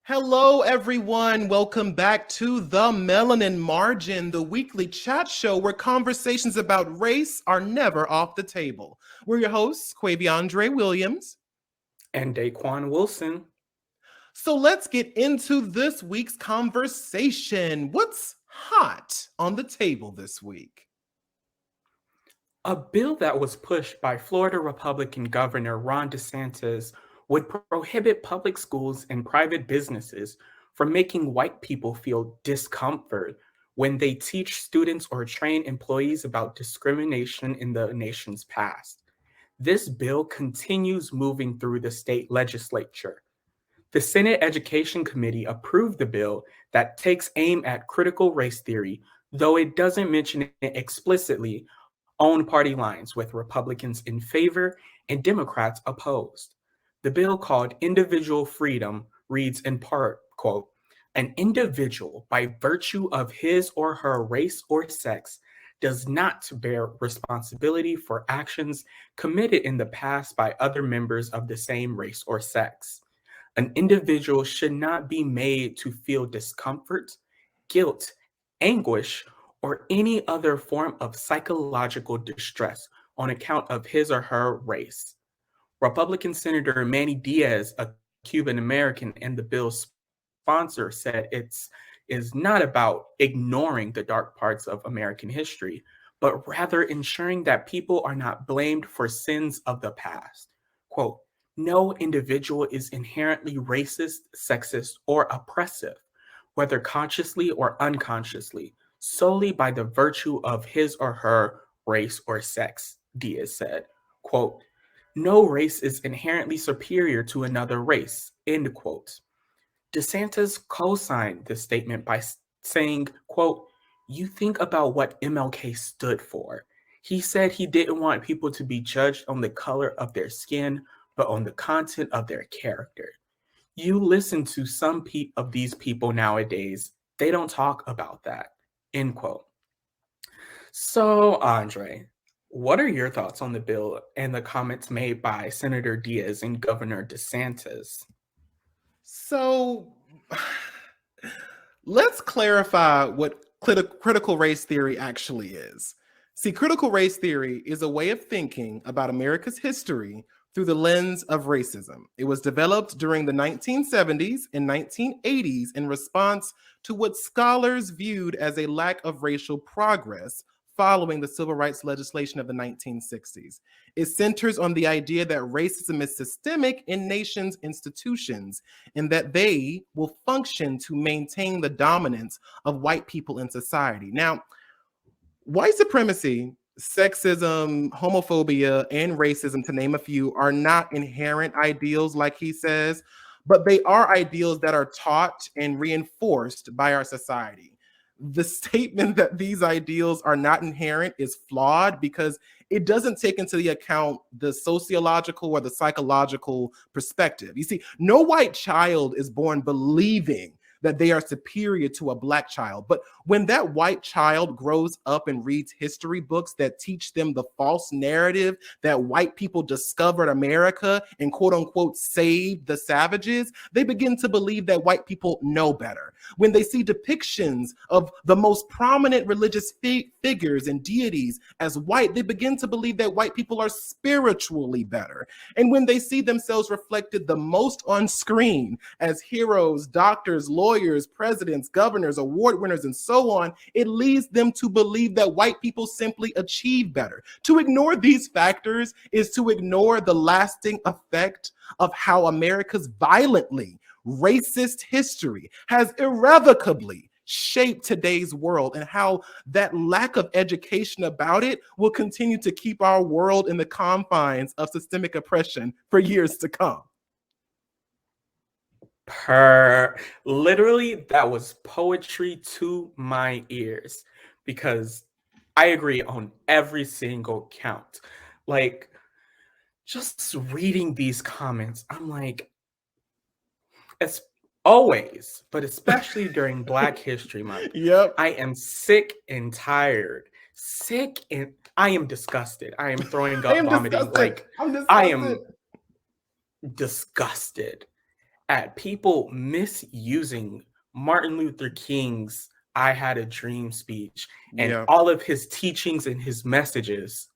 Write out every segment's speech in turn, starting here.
Hello, everyone. Welcome back to the Melanin Margin, the weekly chat show where conversations about race are never off the table. We're your hosts, Quaviondre Williams. And Daquon Wilson. So let's get into this week's conversation. What's hot on the table this week? A bill that was pushed by Florida Republican Governor Ron DeSantis would prohibit public schools and private businesses from making white people feel discomfort when they teach students or train employees about discrimination in the nation's past. This bill continues moving through the state legislature. The Senate Education Committee approved the bill that takes aim at critical race theory, though it doesn't mention it explicitly on party lines, with Republicans in favor and Democrats opposed. The bill, called Individual Freedom, reads in part, quote, "An individual, by virtue of his or her race or sex, does not bear responsibility for actions committed in the past by other members of the same race or sex. An individual should not be made to feel discomfort, guilt, anguish, or any other form of psychological distress on account of his or her race." Republican Senator Manny Diaz, a Cuban American and the bill's sponsor, said is not about ignoring the dark parts of American history, but rather ensuring that people are not blamed for sins of the past. Quote, "No individual is inherently racist, sexist, or oppressive, whether consciously or unconsciously, solely by the virtue of his or her race or sex," Diaz said. Quote, "No race is inherently superior to another race," end quote. DeSantis co-signed this statement by saying, quote, "You think about what MLK stood for. He said he didn't want people to be judged on the color of their skin, but on the content of their character. You listen to some of these people nowadays, they don't talk about that," end quote. So, Andre, what are your thoughts on the bill and the comments made by Senator Diaz and Governor DeSantis? So let's clarify what critical race theory actually is. See, critical race theory is a way of thinking about America's history through the lens of racism. It was developed during the 1970s and 1980s in response to what scholars viewed as a lack of racial progress following the civil rights legislation of the 1960s. It centers on the idea that racism is systemic in nations' institutions and that they will function to maintain the dominance of white people in society. Now, white supremacy, sexism, homophobia, and racism, to name a few, are not inherent ideals, like he says, but they are ideals that are taught and reinforced by our society. The statement that these ideals are not inherent is flawed because it doesn't take into the account the sociological or the psychological perspective. You see, no white child is born believing that they are superior to a black child. But when that white child grows up and reads history books that teach them the false narrative that white people discovered America and quote unquote saved the savages, they begin to believe that white people know better. When they see depictions of the most prominent religious figures and deities as white, they begin to believe that white people are spiritually better. And when they see themselves reflected the most on screen as heroes, doctors, lawyers, presidents, governors, award winners, and so on, it leads them to believe that white people simply achieve better. To ignore these factors is to ignore the lasting effect of how America's violently racist history has irrevocably shaped today's world and how that lack of education about it will continue to keep our world in the confines of systemic oppression for years to come. Literally, that was poetry to my ears, because I agree on every single count. Like, just reading these comments, I'm like, as always, but especially during Black History Month, Yep. I am sick and tired. I am disgusted. I am throwing I up, am vomiting. disgusted. Like, I'm I disgusted. am disgusted. at people misusing Martin Luther King's I Had a Dream speech and Yeah. all of his teachings and his messages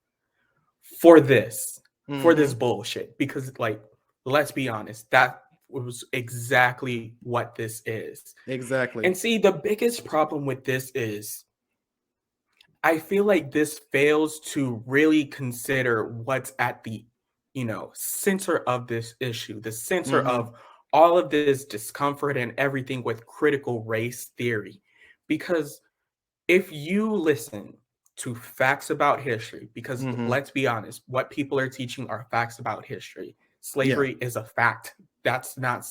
for this bullshit. Because, like, let's be honest, that was exactly what this is. Exactly. And see, the biggest problem with this is I feel like this fails to really consider what's at the, center of this issue, the center of all of this discomfort and everything with critical race theory. Because if you listen to facts about history, because let's be honest, what people are teaching are facts about history. Slavery is a fact. That's not,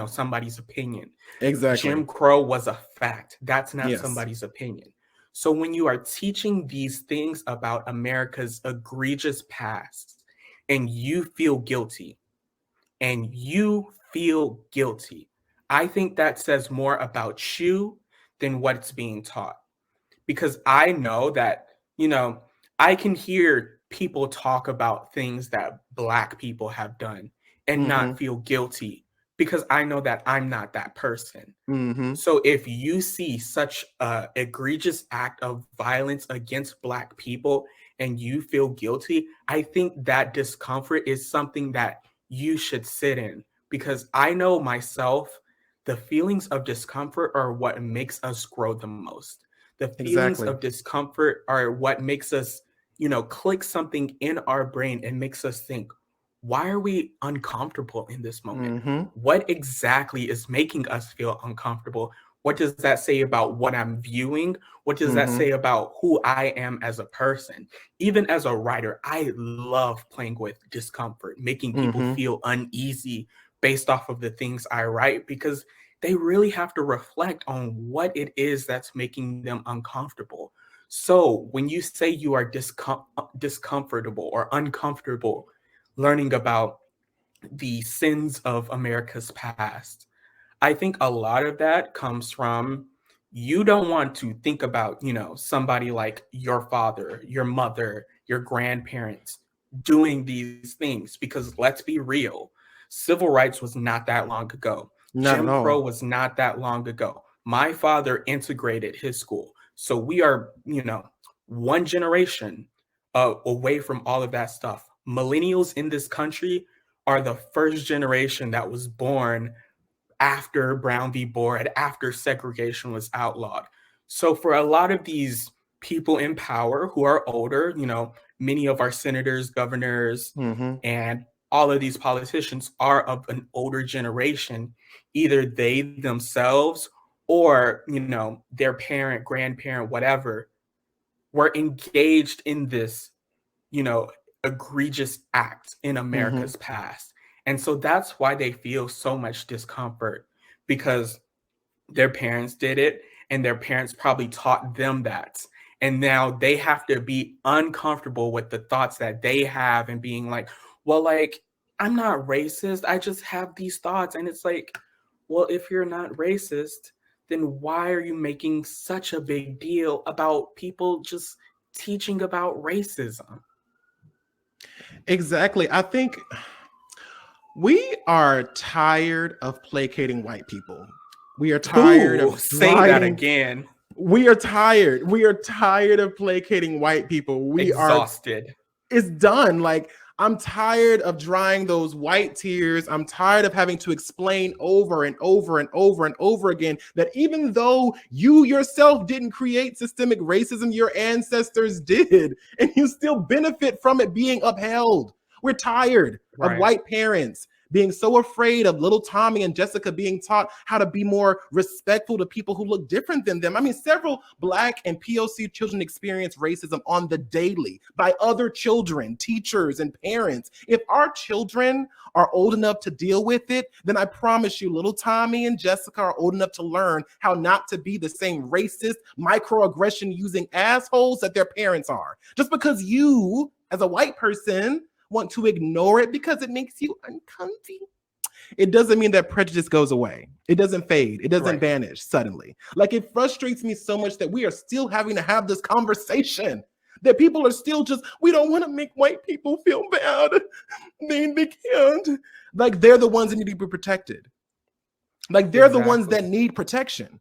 somebody's opinion. Exactly. Jim Crow was a fact. That's not Yes. somebody's opinion. So when you are teaching these things about America's egregious past and you feel guilty, I think that says more about you than what's being taught. Because I know that, I can hear people talk about things that Black people have done and not feel guilty because I know that I'm not that person. So if you see such an egregious act of violence against Black people and you feel guilty, I think that discomfort is something that you should sit in. Because I know myself, the feelings of discomfort are what makes us grow the most. The feelings Exactly. of discomfort are what makes us, click something in our brain and makes us think, why are we uncomfortable in this moment? What exactly is making us feel uncomfortable? What does that say about what I'm viewing? What does that say about who I am as a person? Even as a writer, I love playing with discomfort, making people feel uneasy based off of the things I write, because they really have to reflect on what it is that's making them uncomfortable. So when you say you are discomfortable or uncomfortable learning about the sins of America's past, I think a lot of that comes from you don't want to think about, somebody like your father, your mother, your grandparents doing these things, because let's be real, civil rights was not that long ago. Not at Jim Crow all. was not that long ago. My father integrated his school. So we are, one generation away from all of that stuff. Millennials in this country are the first generation that was born after Brown v. Board, after segregation was outlawed. So for a lot of these people in power who are older, many of our senators, governors, and all of these politicians are of an older generation. Either they themselves or, their parent, grandparent, whatever, were engaged in this, you know, egregious act in America's past. And so that's why they feel so much discomfort, because their parents did it and their parents probably taught them that. And now they have to be uncomfortable with the thoughts that they have and being like, well, like, I'm not racist. I just have these thoughts. And it's like, well, if you're not racist, then why are you making such a big deal about people just teaching about racism? Exactly. I think we are tired of placating white people. We are tired Ooh, of say that driving. again. We are tired. We are tired of placating white people. We are. Exhausted. It's done. Like, I'm tired of drying those white tears. I'm tired of having to explain over and over and over and over again that even though you yourself didn't create systemic racism, your ancestors did, and you still benefit from it being upheld. We're tired of Right. white parents being so afraid of little Tommy and Jessica being taught how to be more respectful to people who look different than them. I mean, several Black and POC children experience racism on the daily by other children, teachers, and parents. If our children are old enough to deal with it, then I promise you, little Tommy and Jessica are old enough to learn how not to be the same racist, microaggression using assholes that their parents are. Just because you, as a white person, want to ignore it because it makes you uncomfy, it doesn't mean that prejudice goes away. It doesn't fade. It doesn't vanish suddenly. Like, it frustrates me so much that we are still having to have this conversation, that people are still just, we don't want to make white people feel bad. They can't. Like, they're the ones that need to be protected. Like they're the ones that Exactly. need protection.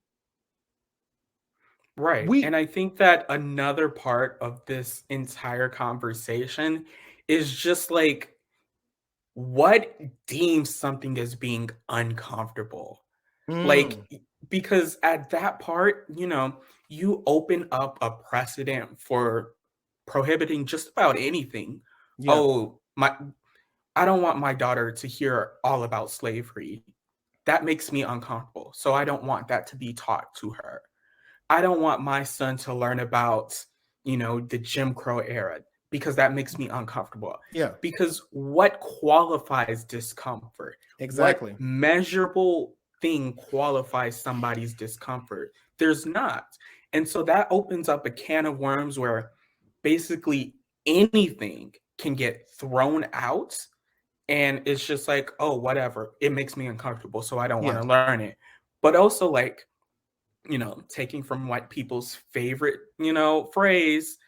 Right. We And I think that another part of this entire conversation is just like what deems something as being uncomfortable. Like, mm, because at that part, you open up a precedent for prohibiting just about anything. yeah, Oh, I don't want my daughter to hear all about slavery. That makes me uncomfortable. So I don't want that to be taught to her. I don't want my son to learn about, the Jim Crow era because that makes me uncomfortable. yeah, Because what qualifies discomfort? What exactly. measurable thing qualifies somebody's discomfort? There's not. And so that opens up a can of worms where basically anything can get thrown out, and it's just like, oh, whatever. It makes me uncomfortable, so I don't want Yeah, to learn it. But also, like, taking from white people's favorite, phrase,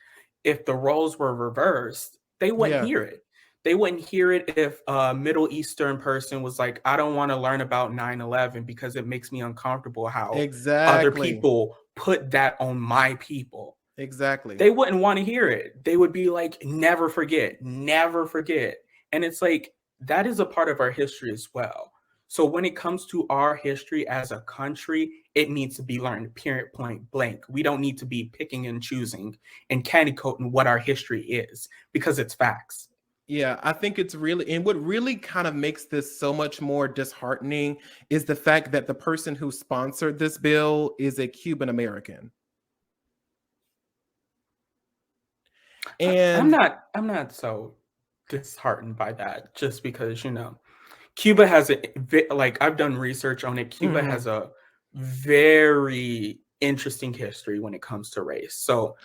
if the roles were reversed, they wouldn't yeah, hear it. They wouldn't hear it if a Middle Eastern person was like, I don't want to learn about 9/11 because it makes me uncomfortable how other exactly, people put that on my people. exactly. They wouldn't want to hear it. They would be like, never forget, never forget. And it's like, that is a part of our history as well. So when it comes to our history as a country, it needs to be learned, period, point blank. We don't need to be picking and choosing and candy coating what our history is because it's facts. Yeah, I think it's really, and what really kind of makes this so much more disheartening is the fact that the person who sponsored this bill is a Cuban American. I'm And not so disheartened by that just because, Cuba has like I've done research on it. Cuba mhm. has a very interesting history when it comes to race. So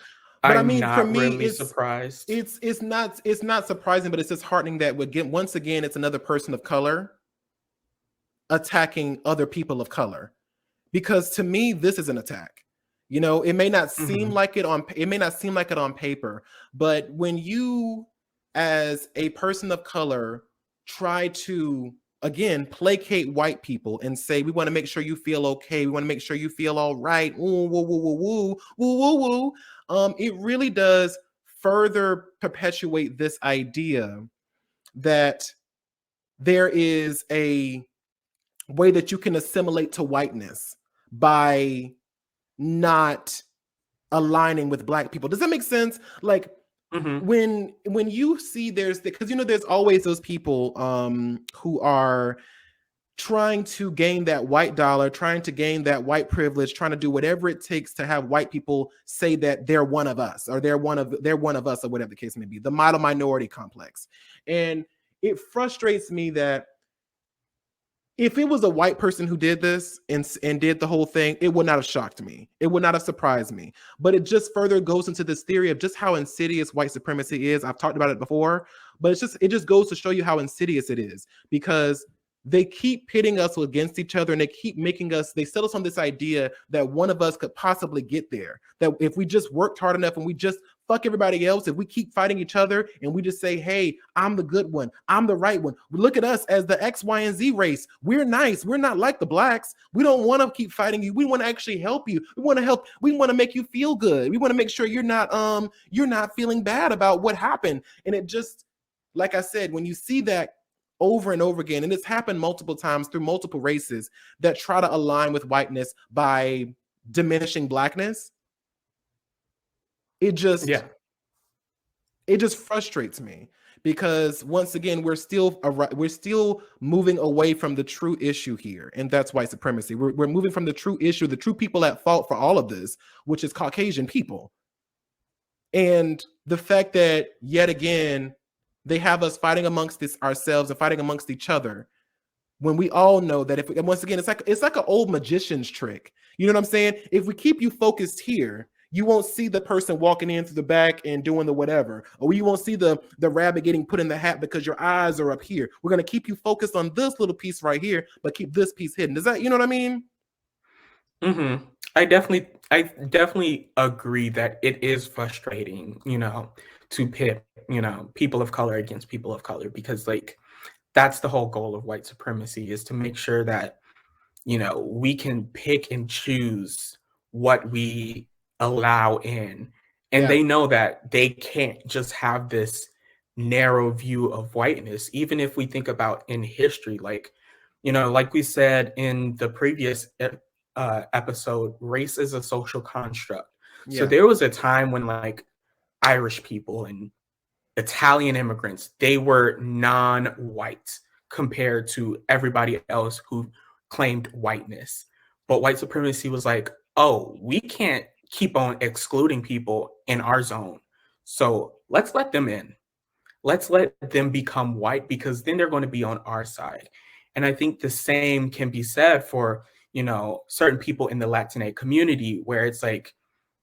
But I I'm mean, for not me, really surprised. it's not surprising, but it's disheartening that once again it's another person of color attacking other people of color. Because to me, this is an attack. It may not seem Mhm. like it may not seem like it on paper, but when you, as a person of color, try to again placate white people and say we want to make sure you feel okay, we want to make sure you feel all right, woo woo woo woo woo woo woo woo, it really does further perpetuate this idea that there is a way that you can assimilate to whiteness by not aligning with black people. Does that make sense? Like Mhm. when you see because there's always those people who are trying to gain that white dollar, trying to gain that white privilege, trying to do whatever it takes to have white people say that they're one of us or they're one of us or whatever the case may be. The model minority complex. And it frustrates me that if it was a white person who did this and did the whole thing, it would not have shocked me. It would not have surprised me. But it just further goes into this theory of just how insidious white supremacy is. I've talked about it before, but it just goes to show you how insidious it is because they keep pitting us against each other and they set us on this idea that one of us could possibly get there. That if we just worked hard enough and we just fuck everybody else, if we keep fighting each other and we just say, hey, I'm the good one, I'm the right one. Look at us as the X, Y, and Z race. We're nice. We're not like the blacks. We don't want to keep fighting you. We want to actually help you. We want to help. We want to make you feel good. We want to make sure you're not feeling bad about what happened. And it just, like I said, when you see that over and over again, and it's happened multiple times through multiple races that try to align with whiteness by diminishing blackness, it just Yeah. it just frustrates me because once again we're still moving away from the true issue here, and that's white supremacy. We're moving from the true issue, the true people at fault for all of this, which is Caucasian people. And the fact that yet again they have us fighting amongst ourselves and fighting amongst each other when we all know that once again it's like an old magician's trick. You know what I'm saying? If we keep you focused here, you won't see the person walking in through the back and doing the whatever, or you won't see the rabbit getting put in the hat because your eyes are up here. We're going to keep you focused on this little piece right here, but keep this piece hidden. Does that, you know what I mean? Mhm. I definitely agree that it is frustrating, to pit, people of color against people of color because like that's the whole goal of white supremacy is to make sure that we can pick and choose what we allow in. And Yeah. they know that they can't just have this narrow view of whiteness. Even if we think about in history, like we said in the previous episode, race is a social construct. So Yeah. there was a time when like Irish people and Italian immigrants, they were non-white compared to everybody else who claimed whiteness. But white supremacy was like, oh, we can't keep on excluding people in our zone. So let's let them in. Let's let them become white because then they're going to be on our side. And I think the same can be said for, certain people in the Latinx community where it's like,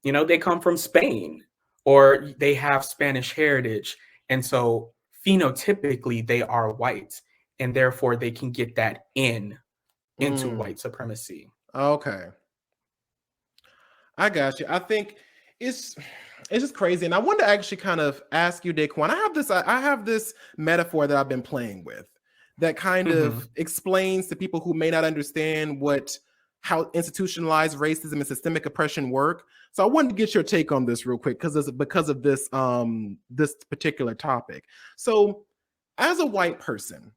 they come from Spain or they have Spanish heritage. And so phenotypically they are white and therefore they can get that into white supremacy. Okay. I got you. I think it's it's just crazy. And I want to actually kind of ask you, Daquon. I have this metaphor that I've been playing with that kind of explains to people who may not understand how institutionalized racism and systemic oppression work. So I wanted to get your take on this real quick because of this particular topic. So as a white person,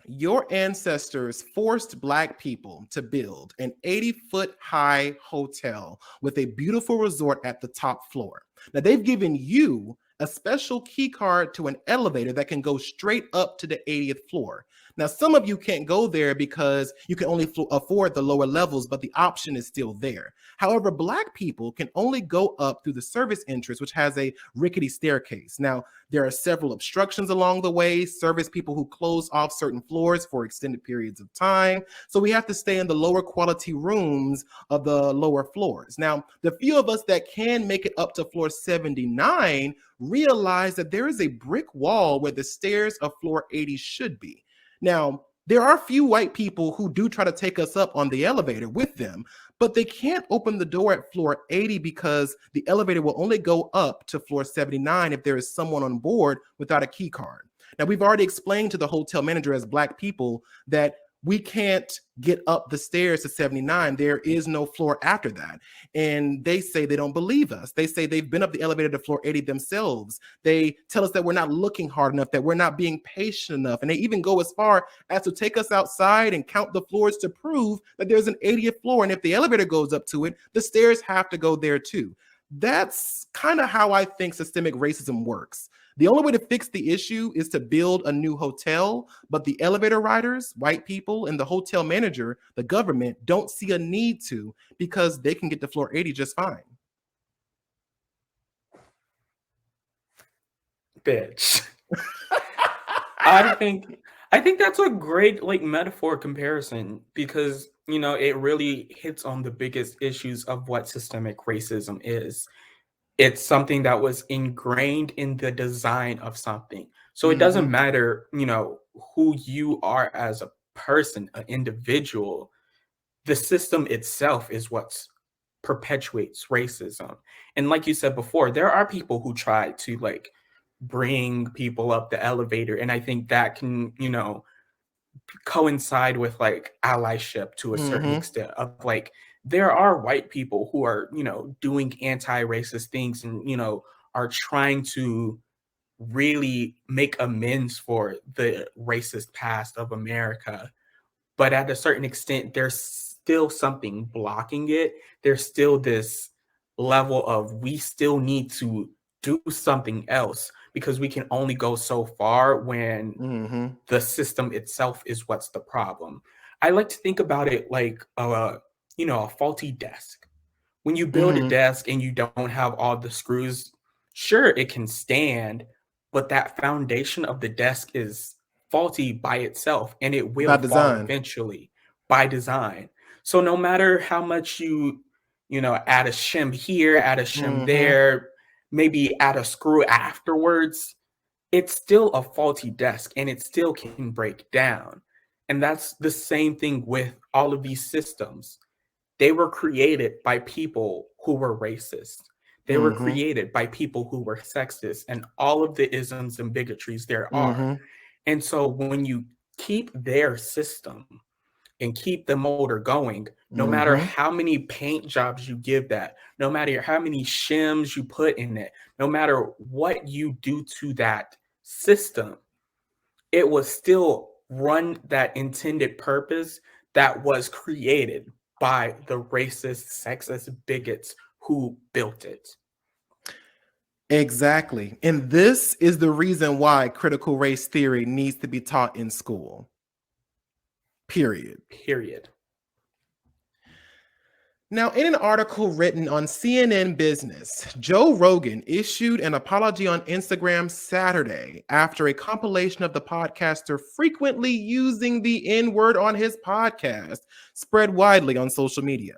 your ancestors forced Black people to build an 80-foot high hotel with a beautiful resort at the top floor. Now, they've given you a special key card to an elevator that can go straight up to the 80th floor. Now, some of you can't go there because you can only afford the lower levels, but the option is still there. However, Black people can only go up through the service entrance, which has a rickety staircase. Now, there are several obstructions along the way, service people who close off certain floors for extended periods of time. So we have to stay in the lower quality rooms of the lower floors. Now, the few of us that can make it up to floor 79 realize that there is a brick wall where the stairs of floor 80 should be. Now, there are a few white people who do try to take us up on the elevator with them, but they can't open the door at floor 80 because the elevator will only go up to floor 79 if there is someone on board without a key card. Now, we've already explained to the hotel manager as Black people that we can't get up the stairs to 79. There is no floor after that. And they say they don't believe us. They say they've been up the elevator to floor 80 themselves. They tell us that we're not looking hard enough, that we're not being patient enough. And they even go as far as to take us outside and count the floors to prove that there's an 80th floor. And if the elevator goes up to it, the stairs have to go there too. That's kind of how I think systemic racism works. The only way to fix the issue is to build a new hotel, but the elevator riders, white people, and the hotel manager, the government, don't see a need to because they can get to floor 80 just fine. Bitch. I think that's a great metaphor comparison because it really hits on the biggest issues of what systemic racism is. It's something that was ingrained in the design of something. So it doesn't matter, who you are as a person, an individual. The system itself is what perpetuates racism. And like you said before, there are people who try to bring people up the elevator. And I think that can, coincide with allyship to a certain extent of there are white people who are, doing anti-racist things and, are trying to really make amends for the racist past of America. But at a certain extent, there's still something blocking it. There's still this level of we still need to do something else because we can only go so far when the system itself is what's the problem. I like to think about it like a faulty desk. When you build a desk and you don't have all the screws, sure, it can stand, but that foundation of the desk is faulty by itself and it will fall eventually by design. So no matter how much you add a shim here, add a shim there, maybe add a screw afterwards, it's still a faulty desk and it still can break down. And that's the same thing with all of these systems. They were created by people who were racist. They were created by people who were sexist and all of the isms and bigotries there are. And so when you keep their system, and keep the motor going, no matter Mm-hmm. how many paint jobs you give that, no matter how many shims you put in it, no matter what you do to that system, it will still run that intended purpose that was created by the racist, sexist bigots who built it. Exactly. And this is the reason why critical race theory needs to be taught in school. Period. Period. Now, in an article written on CNN Business, Joe Rogan issued an apology on Instagram Saturday after a compilation of the podcaster frequently using the N-word on his podcast spread widely on social media.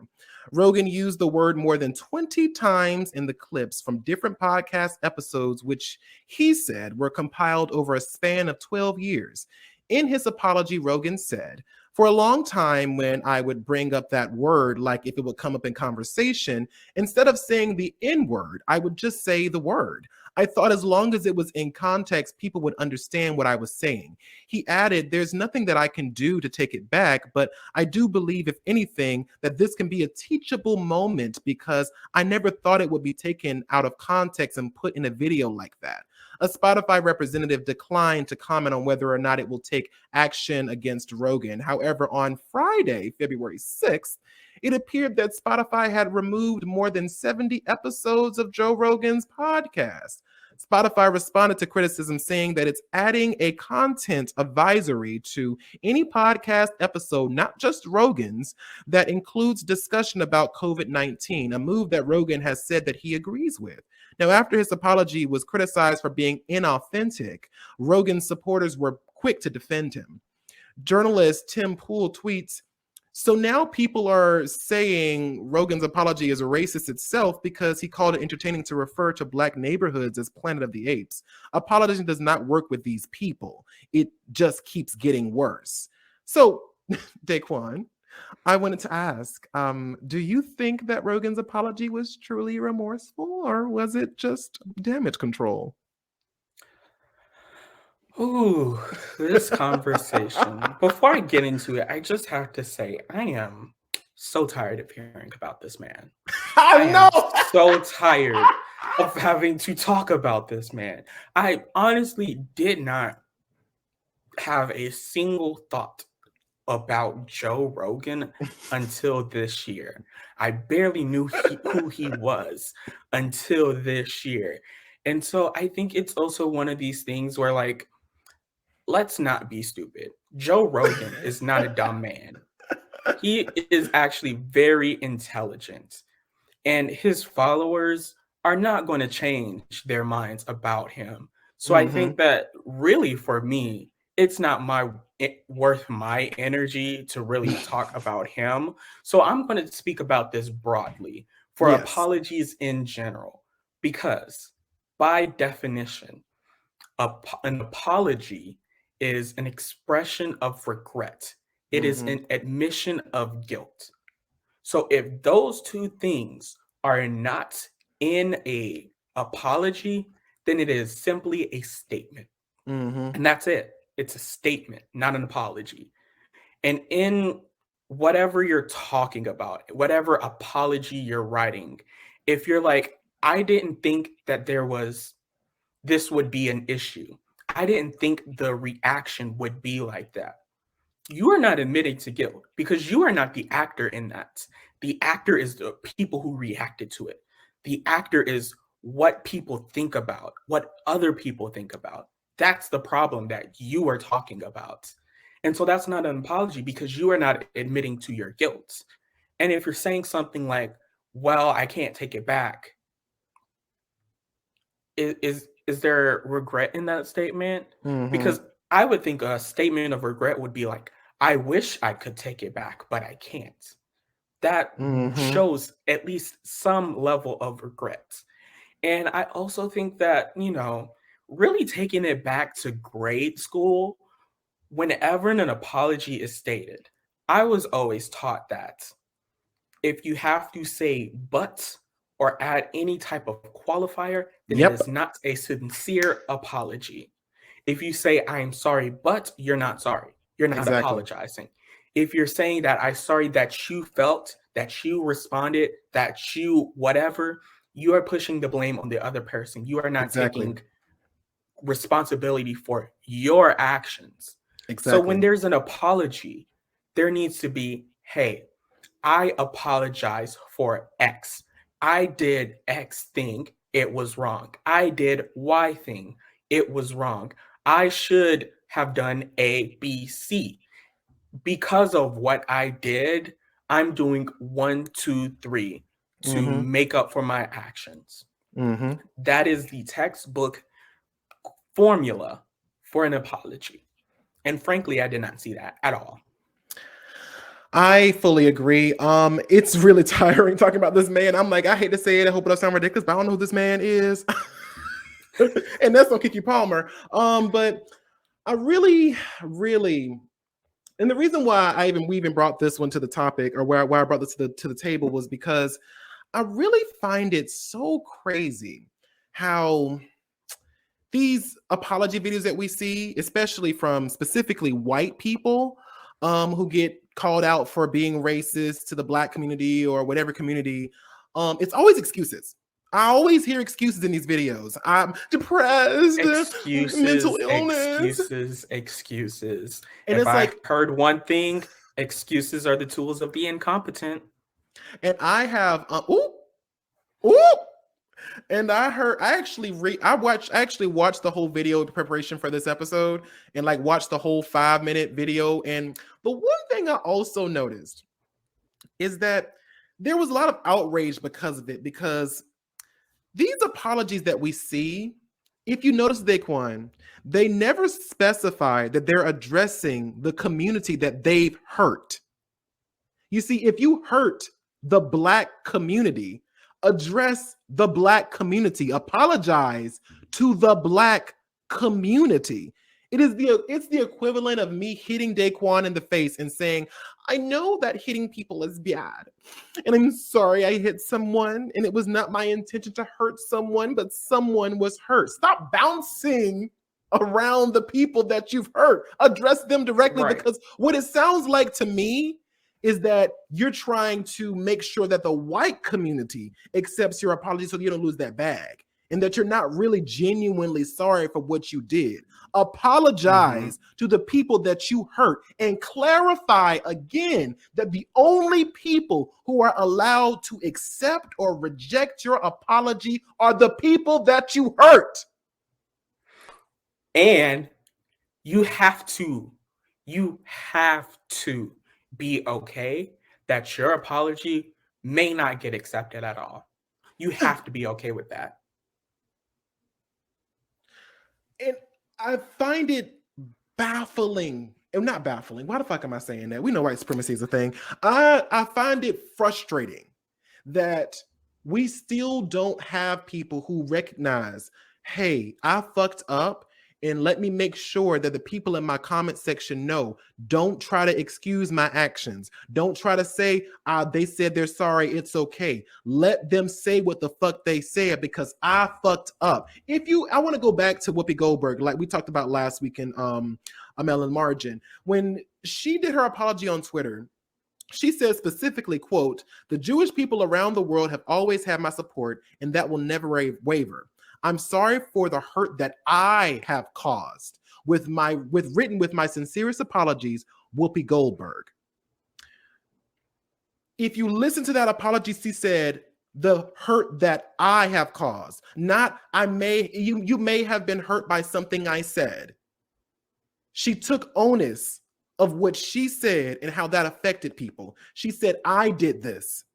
Rogan used the word more than 20 times in the clips from different podcast episodes, which he said were compiled over a span of 12 years. In his apology, Rogan said, "For a long time, when I would bring up that word, like if it would come up in conversation, instead of saying the N word, I would just say the word. I thought as long as it was in context, people would understand what I was saying." He added, "There's nothing that I can do to take it back, but I do believe, if anything, that this can be a teachable moment because I never thought it would be taken out of context and put in a video like that." A Spotify representative declined to comment on whether or not it will take action against Rogan. However, on Friday, February 6th, it appeared that Spotify had removed more than 70 episodes of Joe Rogan's podcast. Spotify responded to criticism saying that it's adding a content advisory to any podcast episode, not just Rogan's, that includes discussion about COVID-19, a move that Rogan has said that he agrees with. Now, after his apology was criticized for being inauthentic, Rogan's supporters were quick to defend him. Journalist Tim Pool tweets, "So now people are saying Rogan's apology is racist itself because he called it entertaining to refer to Black neighborhoods as Planet of the Apes. Apologizing does not work with these people. It just keeps getting worse." So, Daquon, I wanted to ask, do you think that Rogan's apology was truly remorseful, or was it just damage control? Ooh, this conversation. Before I get into it, I just have to say I am so tired of hearing about this man. I I am know. so tired of having to talk about this man. I honestly did not have a single thought about Joe Rogan until this year. I barely knew who he was until this year. And so I think it's also one of these things where, like, let's not be stupid. Joe Rogan is not a dumb man. He is actually very intelligent, and his followers are not going to change their minds about him. So I Mm-hmm. think that really for me, it's not worth my energy to really talk about him. So I'm going to speak about this broadly for Yes. apologies in general, because by definition, an apology is an expression of regret. It is Mm-hmm. an admission of guilt. So if those two things are not in a apology, then it is simply a statement. Mm-hmm. And that's it. It's a statement, not an apology. And in whatever you're talking about, whatever apology you're writing, if you're like, I didn't think that this would be an issue. I didn't think the reaction would be like that. You are not admitting to guilt because you are not the actor in that. The actor is the people who reacted to it. The actor is what people think about, what other people think about. That's the problem that you are talking about. And so that's not an apology because you are not admitting to your guilt. And if you're saying something like, well, I can't take it back, is there regret in that statement? Mm-hmm. Because I would think a statement of regret would be like, I wish I could take it back, but I can't. That Mm-hmm. shows at least some level of regret. And I also think that, really taking it back to grade school, whenever an apology is stated, I was always taught that if you have to say but or add any type of qualifier, then it Yep. is not a sincere apology. If you say, I'm sorry, but you're not sorry, you're not Exactly. apologizing. If you're saying that I'm sorry that you felt, that you responded, that you whatever, you are pushing the blame on the other person. You are not taking responsibility for your actions. So when there's an apology, there needs to be, hey, I apologize for X. I did X thing. It was wrong. I did Y thing. It was wrong. I should have done A, B, C. Because of what I did, I'm doing 1, 2, 3 to make up for my actions. That is the textbook formula for an apology. And frankly, I did not see that at all. I fully agree. It's really tiring talking about this man. I'm like, I hate to say it. I hope it doesn't sound ridiculous, but I don't know who this man is. And that's on Keke Palmer. But I really, and the reason why we even brought this one to the topic, or why I brought this to the table, was because I really find it so crazy how these apology videos that we see, especially from specifically white people, who get called out for being racist to the Black community or whatever community, it's always excuses. I always hear excuses in these videos. I'm depressed, mental illness. Excuses. And if it's I like, heard one thing, excuses are the tools of the incompetent. And I have, and I actually watched the whole video in preparation for this episode, and like watched the whole 5-minute video. And the one thing I also noticed is that there was a lot of outrage because of it, because these apologies that we see, if you notice, Daquon, they never specify that they're addressing the community that they've hurt. You see, if you hurt the Black community, address the Black community, apologize to the Black community. It's the equivalent of me hitting Daquon in the face and saying, I know that hitting people is bad, and I'm sorry I hit someone, and it was not my intention to hurt someone, but someone was hurt. Stop bouncing around the people that you've hurt. Address them directly, right? Because what it sounds like to me is that you're trying to make sure that the white community accepts your apology so you don't lose that bag, and that you're not really genuinely sorry for what you did. Apologize to the people that you hurt, and clarify again that the only people who are allowed to accept or reject your apology are the people that you hurt. And you have to be okay that your apology may not get accepted at all. You have to be okay with that. And I find it baffling. And not baffling. Why the fuck am I saying that? We know white supremacy is a thing. I find it frustrating that we still don't have people who recognize, hey, I fucked up, and let me make sure that the people in my comment section know. Don't try to excuse my actions. Don't try to say, they said they're sorry, it's okay. Let them say what the fuck they said, because I fucked up. I want to go back to Whoopi Goldberg, like we talked about last week in Melanin Margin. When she did her apology on Twitter, she said specifically, quote, "The Jewish people around the world have always had my support, and that will never waver. I'm sorry for the hurt that I have caused. Written with my sincerest apologies, Whoopi Goldberg." If you listen to that apology, she said, the hurt that I have caused, not you may have been hurt by something I said. She took onus of what she said and how that affected people. She said, I did this.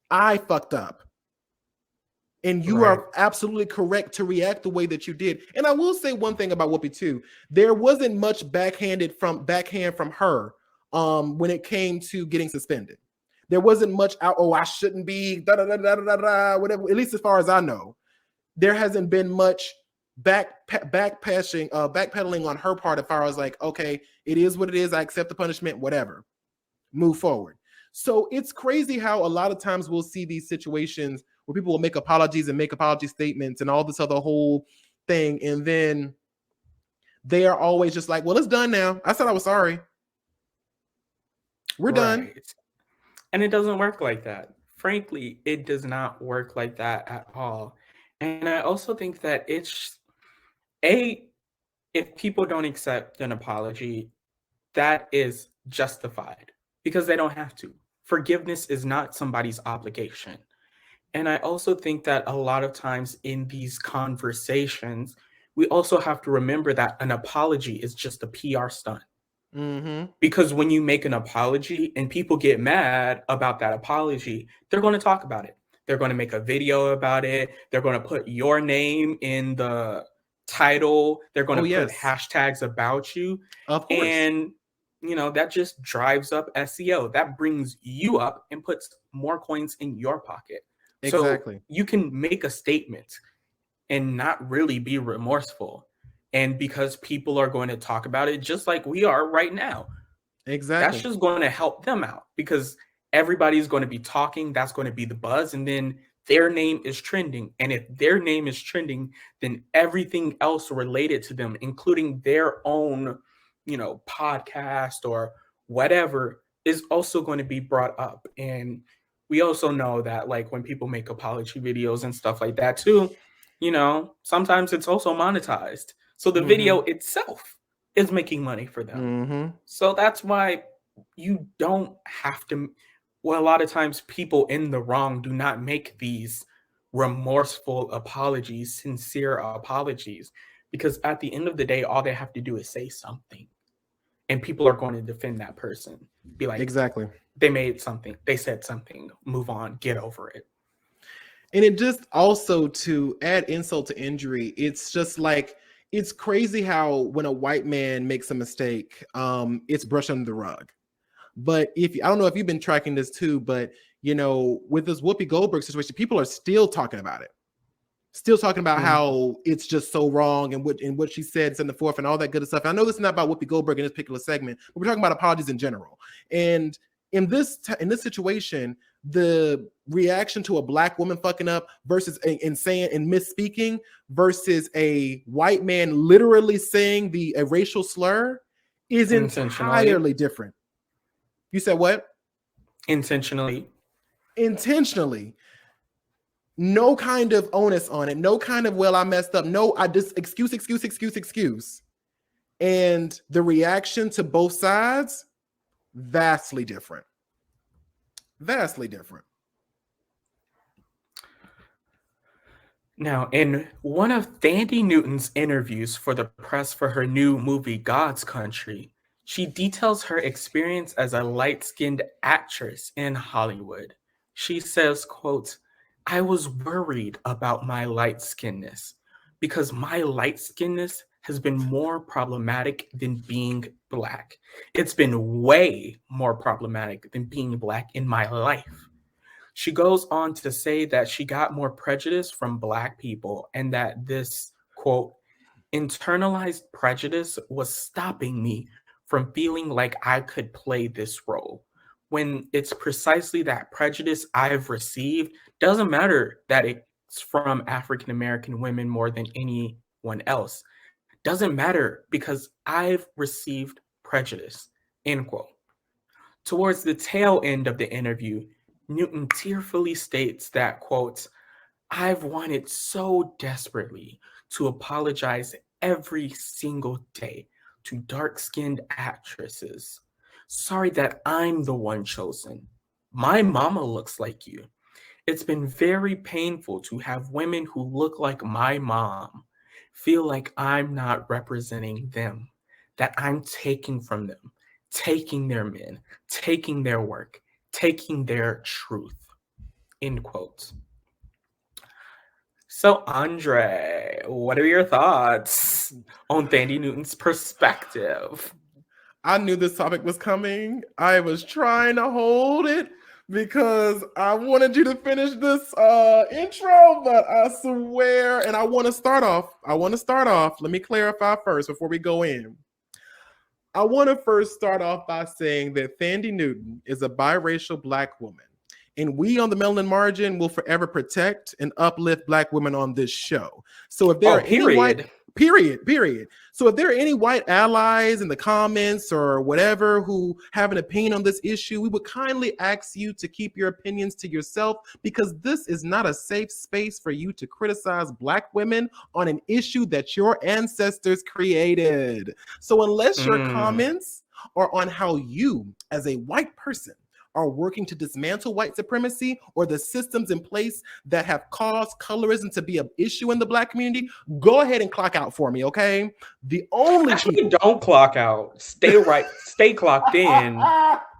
I fucked up. And you are absolutely correct to react the way that you did. And I will say one thing about Whoopi too. There wasn't much backhand from her when it came to getting suspended. There wasn't much I shouldn't be, whatever, at least as far as I know. There hasn't been much backpedaling on her part as far as like, okay, it is what it is. I accept the punishment, whatever. Move forward. So it's crazy how a lot of times we'll see these situations where people will make apologies and make apology statements and all this other whole thing. And then they are always just like, well, it's done now. I said I was sorry. We're done. Right. And it doesn't work like that. Frankly, it does not work like that at all. And I also think that it's a if people don't accept an apology, that is justified because they don't have to. Forgiveness is not somebody's obligation. And I also think that a lot of times in these conversations, we also have to remember that an apology is just a PR stunt. Mm-hmm. Because when you make an apology and people get mad about that apology, they're going to talk about it. They're going to make a video about it. They're going to put your name in the title. They're going Oh, to put yes. hashtags about you. Of course. And, that just drives up SEO. That brings you up and puts more coins in your pocket. Exactly. So you can make a statement and not really be remorseful. And because people are going to talk about it just like we are right now, Exactly. that's just going to help them out because everybody's going to be talking. That's going to be the buzz. And then their name is trending. And if their name is trending, then everything else related to them, including their own, podcast or whatever, is also going to be brought up. And we also know that, like, when people make apology videos and stuff like that, too, sometimes it's also monetized. So the video itself is making money for them. Mm-hmm. So that's why you don't have to. Well, a lot of times people in the wrong do not make these remorseful apologies, sincere apologies, because at the end of the day, all they have to do is say something. And people are going to defend that person. Be like, Exactly. they made something, they said something, move on, get over it. And it just also, to add insult to injury, it's just like, it's crazy how when a white man makes a mistake, it's brushed under the rug. But I don't know if you've been tracking this too, but with this Whoopi Goldberg situation, people are still talking about it. Still talking about how it's just so wrong and what she said in the fourth and all that good stuff. I know this is not about Whoopi Goldberg in this particular segment, but we're talking about apologies in general. And in this situation, the reaction to a black woman fucking up versus and saying and misspeaking versus a white man literally saying a racial slur is entirely different. You said what? Intentionally. No kind of onus on it. No kind of, well, I messed up. No, I just excuse. And the reaction to both sides, vastly different. Vastly different. Now, in one of Thandie Newton's interviews for the press for her new movie, God's Country, she details her experience as a light-skinned actress in Hollywood. She says, quote, "I was worried about my light-skinnedness because my light-skinnedness has been more problematic than being Black. It's been way more problematic than being Black in my life." She goes on to say that she got more prejudice from Black people and that this, quote, "internalized prejudice was stopping me from feeling like I could play this role. When it's precisely that prejudice I've received, doesn't matter that it's from African American women more than anyone else. Doesn't matter because I've received prejudice," end quote. Towards the tail end of the interview, Newton tearfully states that, quote, "I've wanted so desperately to apologize every single day to dark-skinned actresses. Sorry that I'm the one chosen. My mama looks like you. It's been very painful to have women who look like my mom feel like I'm not representing them, that I'm taking from them, taking their men, taking their work, taking their truth," end quote. So, Andre, what are your thoughts on Thandie Newton's perspective? I knew this topic was coming. I was trying to hold it because I wanted you to finish this intro, but I swear, and I want to start off. Let me clarify first before we go in. I want to first start off by saying that Thandie Newton is a biracial Black woman. And we on the Melanin Margin will forever protect and uplift Black women on this show. So if there are any white, Period. So if there are any white allies in the comments or whatever who have an opinion on this issue, we would kindly ask you to keep your opinions to yourself, because this is not a safe space for you to criticize Black women on an issue that your ancestors created. So unless your comments are on how you, as a white person, are working to dismantle white supremacy or the systems in place that have caused colorism to be an issue in the Black community, go ahead and clock out for me, okay? The only Actually, don't clock out. Stay clocked in.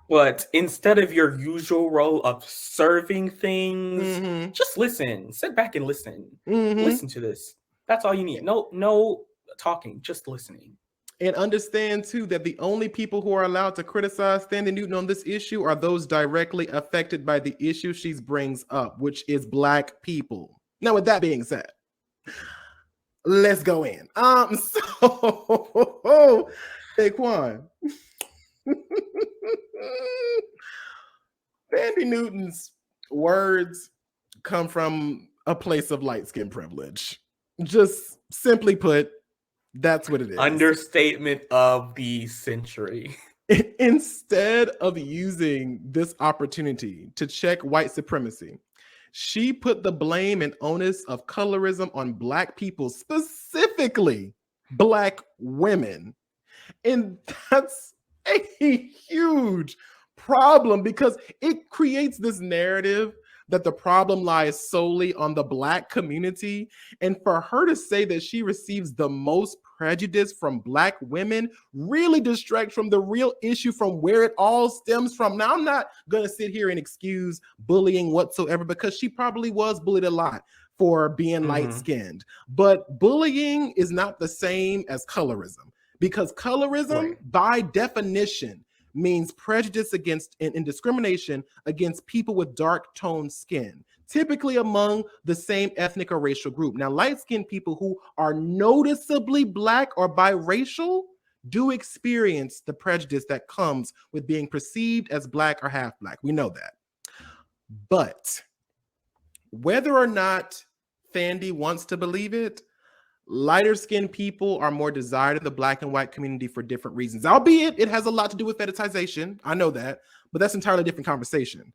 But instead of your usual role of serving things, just listen. Sit back and listen. Listen to this. That's all you need. No talking, just listening. And understand, too, that the only people who are allowed to criticize Thandie Newton on this issue are those directly affected by the issue she brings up, which is Black people. Now, with that being said, let's go in. So, Daquon. Thandie Newton's words come from a place of light skin privilege. Just simply put, that's what it is. Understatement of the century. Instead of using this opportunity to check white supremacy, she put the blame and onus of colorism on Black people, specifically Black women. And that's a huge problem, because it creates this narrative that the problem lies solely on the Black community. And for her to say that she receives the most prejudice from Black women really distracts from the real issue, from where it all stems from. Now, I'm not going to sit here and excuse bullying whatsoever, because she probably was bullied a lot for being light-skinned. But bullying is not the same as colorism, because colorism, by definition, means prejudice against and discrimination against people with dark toned skin, typically among the same ethnic or racial group. Now, light-skinned people who are noticeably Black or biracial do experience the prejudice that comes with being perceived as Black or half Black. We know that. But whether or not Thandie wants to believe it, lighter skinned people are more desired in the Black and white community for different reasons, albeit it has a lot to do with fetishization. I know that, but that's an entirely different conversation.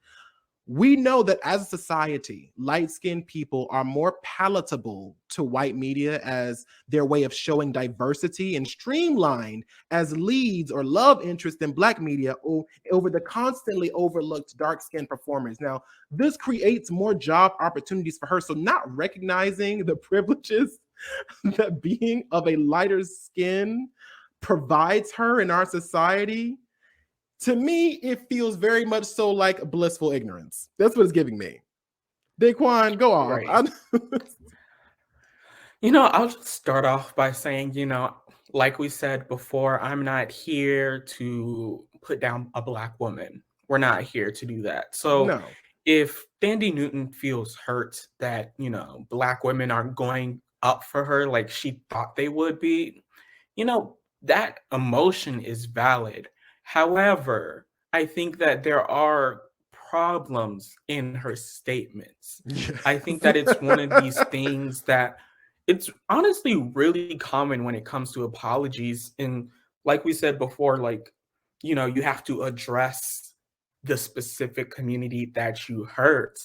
We know that as a society, light-skinned people are more palatable to white media as their way of showing diversity, and streamlined as leads or love interest in Black media over the constantly overlooked dark-skinned performers. Now, this creates more job opportunities for her. So not recognizing the privileges that being of a lighter skin provides her in our society, to me, it feels very much so like blissful ignorance. That's what it's giving me. Daquon, go on. Right. I'll just start off by saying, like we said before, I'm not here to put down a Black woman. We're not here to do that. So if Thandie Newton feels hurt that, Black women aren't going up for her like she thought they would be, that emotion is valid. However, I think that there are problems in her statements. I think that it's one of these things that it's honestly really common when it comes to apologies. And like we said before, you have to address the specific community that you hurt,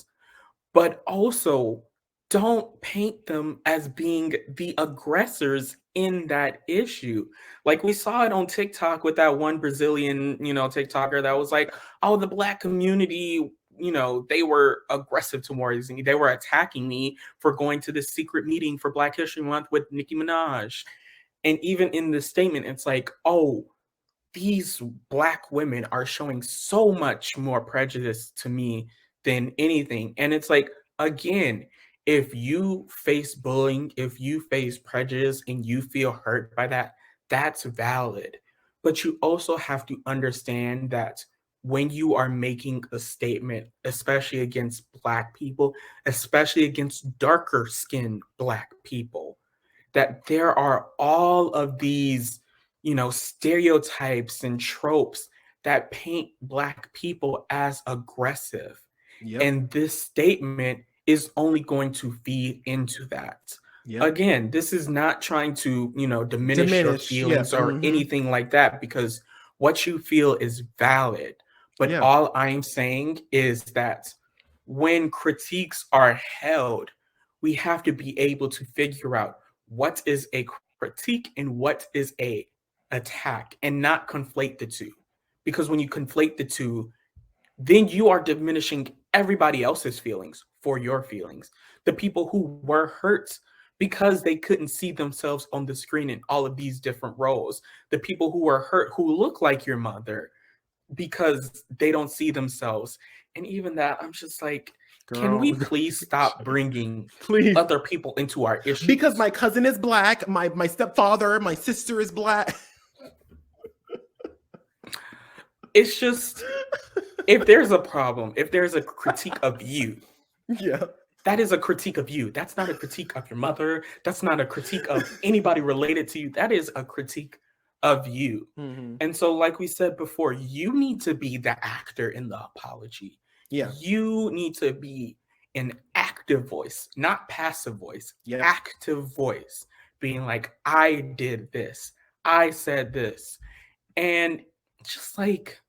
but also don't paint them as being the aggressors in that issue. Like we saw it on TikTok with that one Brazilian, TikToker that was like, oh, the Black community, they were aggressive towards me. They were attacking me for going to this secret meeting for Black History Month with Nicki Minaj. And even in the statement, it's like, oh, these Black women are showing so much more prejudice to me than anything. And it's like, again, if you face bullying, if you face prejudice and you feel hurt by that, that's valid. But you also have to understand that when you are making a statement, especially against Black people, especially against darker skinned Black people, that there are all of these, stereotypes and tropes that paint Black people as aggressive. And this statement is only going to feed into that. Again, this is not trying to, diminish your feelings Yes. or anything like that, because what you feel is valid. But all I'm saying is that when critiques are held, we have to be able to figure out what is a critique and what is a attack, and not conflate the two. Because when you conflate the two, then you are diminishing everybody else's feelings for your feelings. The people who were hurt because they couldn't see themselves on the screen in all of these different roles. The people who were hurt who look like your mother because they don't see themselves. And even that, I'm just like, can we please stop bringing other people into our issues? Because my cousin is Black, my stepfather, my sister is Black. It's just, if there's a problem, if there's a critique of you, that is a critique of you. That's not a critique of your mother. That's not a critique of anybody related to you. That is a critique of you. And so, like we said before, you need to be the actor in the apology. You need to be an active voice, not passive voice, active voice, being like, I did this, I said this. And just like,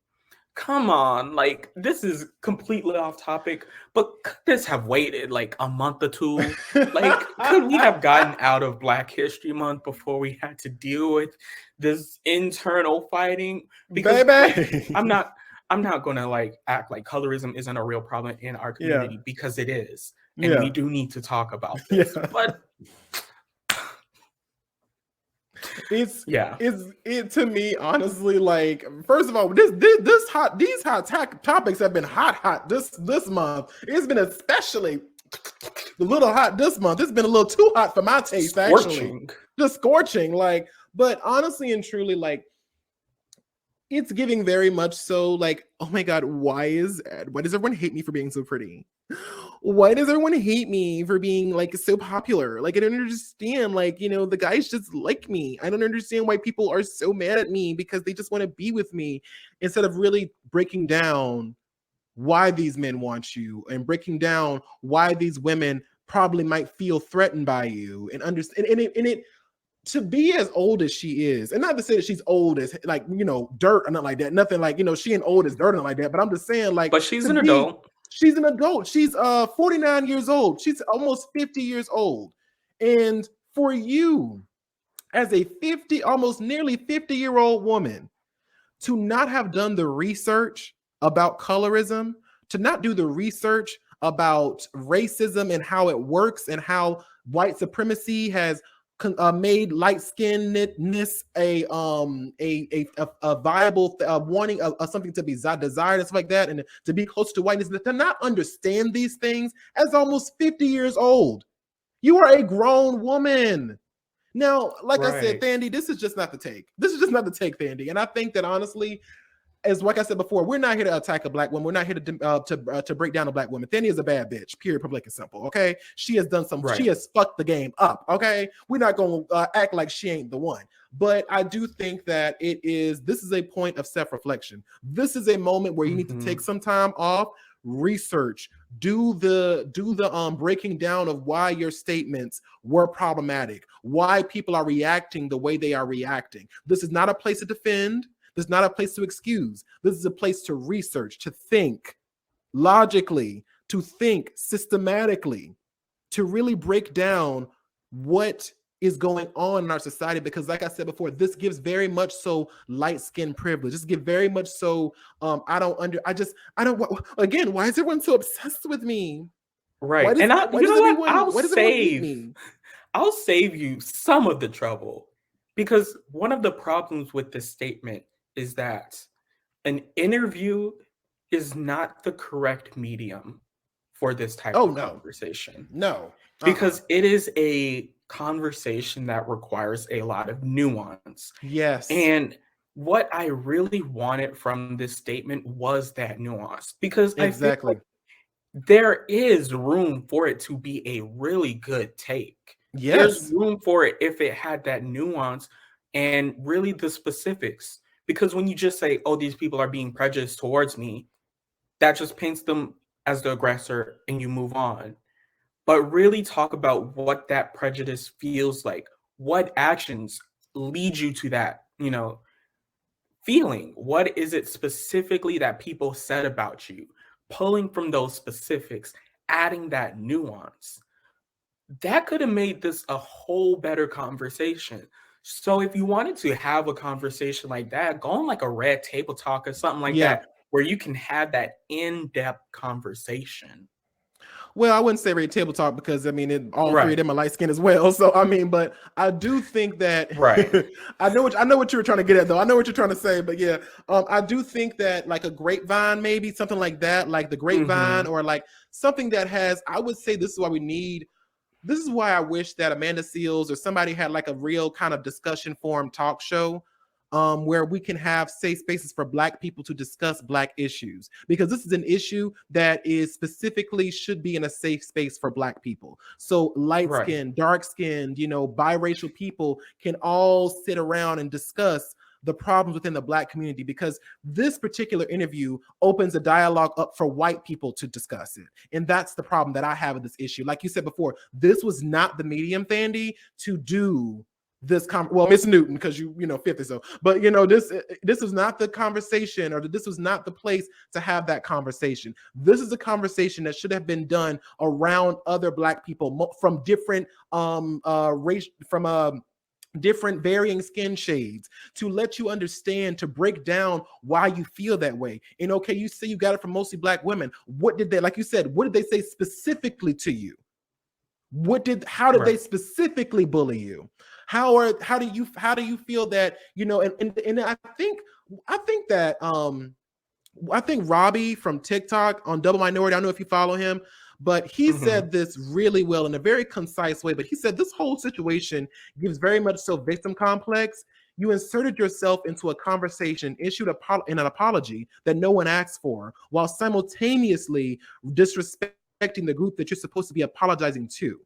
come on, like, this is completely off topic, but could this have waited like a month or two? Like, could we have gotten out of Black History Month before we had to deal with this internal fighting? Because I'm not gonna like act like colorism isn't a real problem in our community, because it is. And we do need to talk about this. But it's to me, honestly, like, first of all, these hot topics have been hot this month. It's been especially a little hot this month. It's been a little too hot for my taste, actually. Just scorching, like. But honestly and truly, like, it's giving very much so, like, oh my God, why does everyone hate me for being so pretty? Why does everyone hate me for being like so popular? Like, I don't understand. Like, the guys just like me. I don't understand why people are so mad at me because they just want to be with me, instead of really breaking down why these men want you, and breaking down why these women probably might feel threatened by you, and understand. And it to be as old as she is, and not to say that she's old as, like, dirt or nothing like that. Nothing like, she ain't old as dirt or nothing like that. But I'm just saying, like, but she's an adult. She's an adult. She's 49 years old. She's almost 50 years old. And for you, as a almost nearly 50-year-old woman, to not have done the research about colorism, to not do the research about racism and how it works, and how white supremacy has made light-skinnedness a viable wanting of something to be desired and stuff like that, and to be close to whiteness, to not understand these things as almost 50 years old. You are a grown woman. Now, like I said, Thandie, this is just not the take. This is just not the take, Thandie. And I think that, honestly, as like I said before, we're not here to attack a Black woman. We're not here to break down a Black woman. Thandie is a bad bitch, period, public and simple, okay? She has done she has fucked the game up, okay? We're not going to act like she ain't the one. But I do think that this is a point of self-reflection. This is a moment where you need to take some time off, research, do the breaking down of why your statements were problematic, why people are reacting the way they are reacting. This is not a place to defend. This is not a place to excuse. This is a place to research, to think logically, to think systematically, to really break down what is going on in our society. Because, like I said before, this gives very much so light-skinned privilege. This gives very much so, again, why is everyone so obsessed with me? Right. I'll save you some of the trouble, because one of the problems with this statement is that an interview is not the correct medium for this type of conversation. No. Because it is a conversation that requires a lot of nuance. Yes. And what I really wanted from this statement was that nuance. Because I feel like there is room for it to be a really good take. Yes. There's room for it if it had that nuance and really the specifics. Because when you just say, oh, these people are being prejudiced towards me, that just paints them as the aggressor and you move on. but really talk about what that prejudice feels like. What actions lead you to that, feeling? What is it specifically that people said about you? Pulling from those specifics, adding that nuance. That could have made this a whole better conversation. So if you wanted to have a conversation like that, go on like a Red Table Talk or something like Yeah. that, where you can have that in-depth conversation. Well, I wouldn't say Red Table Talk because I mean, all three of Right. them are light skinned as well. So I mean, but I do think that Right. I know what you were trying to get at, though. I know what you're trying to say, but yeah, I do think that like a grapevine, maybe something like that, like the grapevine, or like something that has. I would say this is why we need. This is why I wish that Amanda Seals or somebody had like a real kind of discussion forum talk show where we can have safe spaces for Black people to discuss Black issues, because this is an issue that is specifically should be in a safe space for Black people. So light skinned, dark skinned, biracial people can all sit around and discuss the problems within the Black community, because this particular interview opens a dialogue up for white people to discuss it. And that's the problem that I have with this issue. Like you said before, this was not the medium, Thandie, to do this well, Miss Newton, because you fifth or so, but this is not the conversation, or this was not the place to have that conversation. This is a conversation that should have been done around other Black people from different race, from different varying skin shades, to let you understand, to break down why you feel that way. And okay, you say you got it from mostly Black women. What did they, like you said, what did they say specifically to you? How did they specifically bully you? How do you feel that, and I think that I think Robbie from TikTok on Double Minority, I don't know if you follow him, but he said this really well in a very concise way. But he said this whole situation gives very much so victim complex. You inserted yourself into a conversation, issued an apology that no one asked for, while simultaneously disrespecting the group that you're supposed to be apologizing to.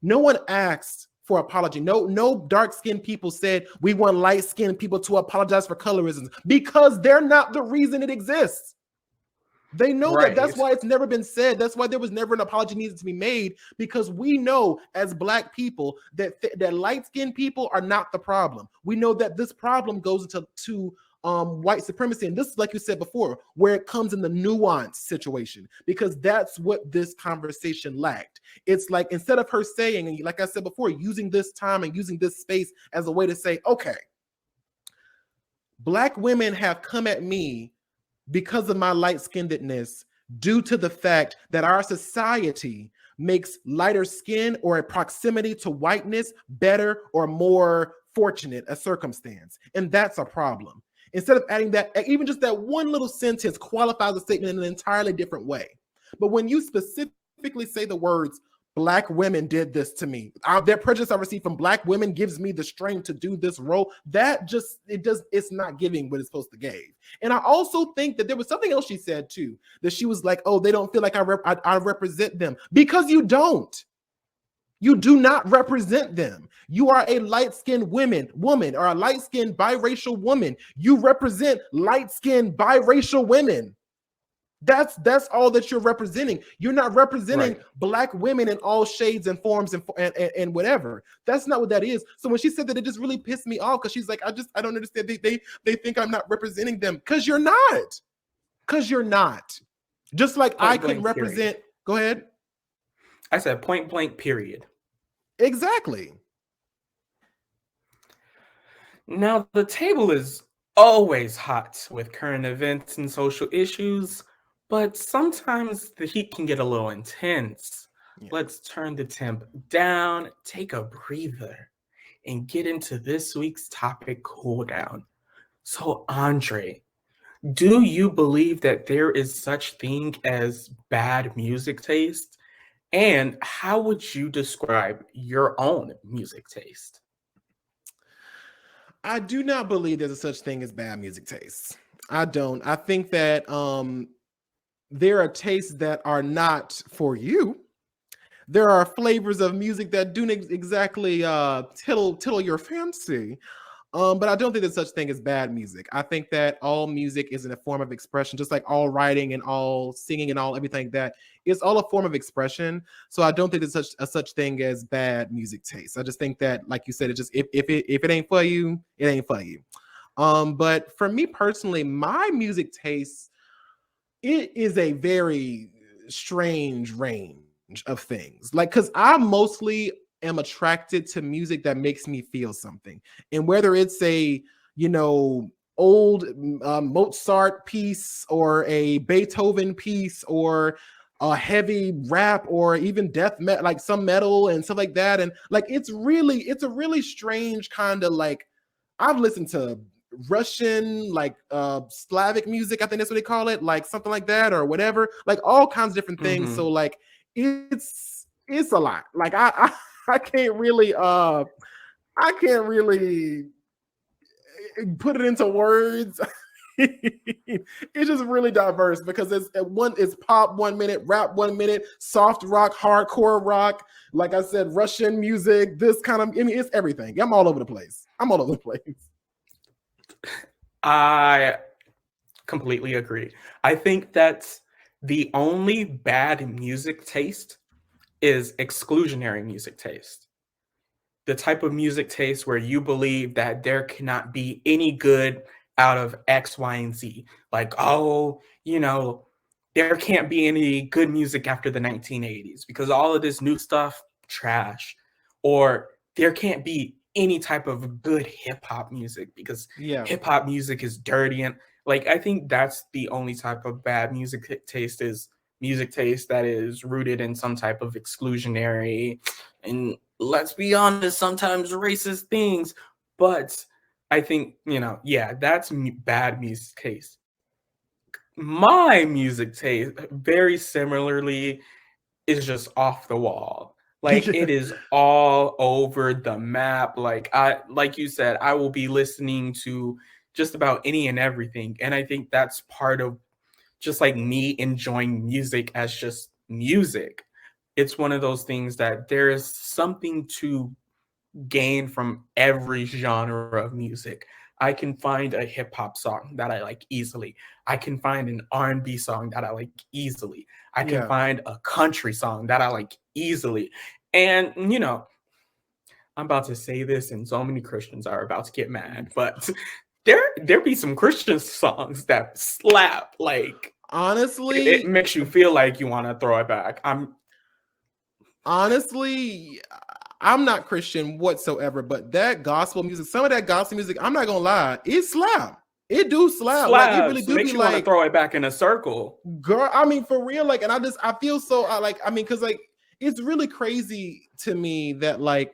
No one asked for apology. No dark-skinned people said we want light-skinned people to apologize for colorism, because they're not the reason it exists. They know that. That's why it's never been said. That's why there was never an apology needed to be made, because we know as Black people that light-skinned people are not the problem. We know that this problem goes into white supremacy. And this is, like you said before, where it comes in the nuance situation, because that's what this conversation lacked. It's like, instead of her saying, and like I said before, using this time and using this space as a way to say, okay, Black women have come at me because of my light-skinnedness, due to the fact that our society makes lighter skin or a proximity to whiteness better or more fortunate a circumstance. And that's a problem. Instead of adding that, even just that one little sentence qualifies a statement in an entirely different way. But when you specifically say the words, Black women did this to me, that prejudice I received from Black women gives me the strength to do this role, it's not giving what it's supposed to give. And I also think that there was something else she said too, that she was like, oh, they don't feel like I represent them. Because you don't. You do not represent them. You are a light-skinned woman, or a light-skinned biracial woman. You represent light-skinned biracial women. That's all that you're representing. You're not representing Black women in all shades and forms and whatever. That's not what that is. So when she said that, it just really pissed me off, because she's like, I don't understand. They think I'm not representing them, because you're not. Because you're not. Just like I can represent. Go ahead. I said point blank, period. Exactly. Now, the table is always hot with current events and social issues, but sometimes the heat can get a little intense. Yeah. Let's turn the temp down, take a breather, and get into this week's topic cool down. So, Andre, do you believe that there is such thing as bad music taste? And how would you describe your own music taste? I do not believe there's a such thing as bad music taste. I don't. I think that there are tastes that are not for you. There are flavors of music that do exactly tickle your fancy. But I don't think there's such thing as bad music. I think that all music is in a form of expression, just like all writing and all singing and all everything like that. It's all a form of expression. So I don't think there's such thing as bad music taste. I just think that, like you said, it just if it ain't for you, it ain't for you. But for me personally, my music taste, it is a very strange range of things. Like, because I mostly am attracted to music that makes me feel something. And whether it's a, you know, old Mozart piece or a Beethoven piece or a heavy rap or even death metal, like some metal and stuff like that. And like, it's a really strange kind of like, I've listened to Russian, like Slavic music, I think that's what they call it, like something like that or whatever, like all kinds of different things. So like it's a lot. Like I can't really put it into words. It's just really diverse because it's pop 1 minute, rap 1 minute, soft rock, hardcore rock, like I said, Russian music, this kind of, I mean, it's everything. I'm all over the place. I completely agree. I think that's the only bad music taste is exclusionary music taste. The type of music taste where you believe that there cannot be any good out of X, Y, and Z. Like, oh, you know, there can't be any good music after the 1980s because all of this new stuff, trash. Or there can't be any type of good hip hop music because hip hop music is dirty. And like, I think that's the only type of bad music taste is music taste that is rooted in some type of exclusionary and, let's be honest, sometimes racist things. But I think, that's bad music taste. My music taste, very similarly, is just off the wall. Like it is all over the map. Like you said, I will be listening to just about any and everything. And I think that's part of just like me enjoying music as just music. It's one of those things that there is something to gain from every genre of music. I can find a hip hop song that I like easily. I can find an R&B song that I like easily. I can find a country song that I like easily. And, I'm about to say this and so many Christians are about to get mad, but there be some Christian songs that slap. Like, honestly, it makes you feel like you want to throw it back. Honestly, I'm not Christian whatsoever, but that gospel music, some of that gospel music, I'm not gonna lie, it slap. It do slap. Like it really do makes be you like, want to throw it back in a circle. Girl, I mean, for real, like, and I feel so because like it's really crazy to me that like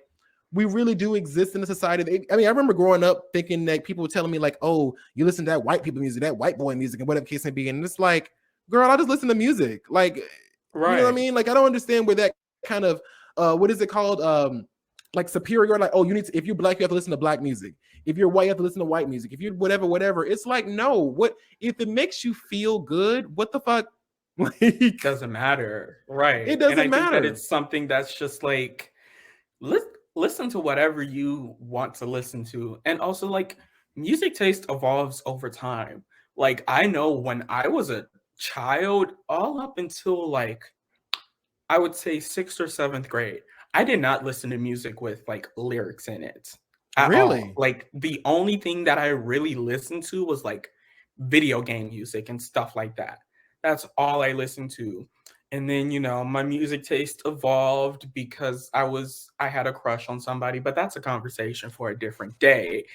we really do exist in a society. I remember growing up thinking that people were telling me like, oh, you listen to that white people music, that white boy music, and whatever case may be. And it's like, girl, I just listen to music. Like, right. You know what I mean? Like, I don't understand where that kind of what is it called? Like superior, like, oh, you need to, if you're black, you have to listen to black music. If you're white, you have to listen to white music. If you're whatever. It's like, no, what if it makes you feel good? What the fuck? Like, doesn't matter, right? It doesn't matter. Think that it's something that's just like, listen to whatever you want to listen to, and also like music taste evolves over time. Like I know when I was a child, all up until like I would say 6th or 7th grade, I did not listen to music with like lyrics in it at all. Like the only thing that I really listened to was like video game music and stuff like that. That's all I listened to. And then, my music taste evolved because I had a crush on somebody, but that's a conversation for a different day.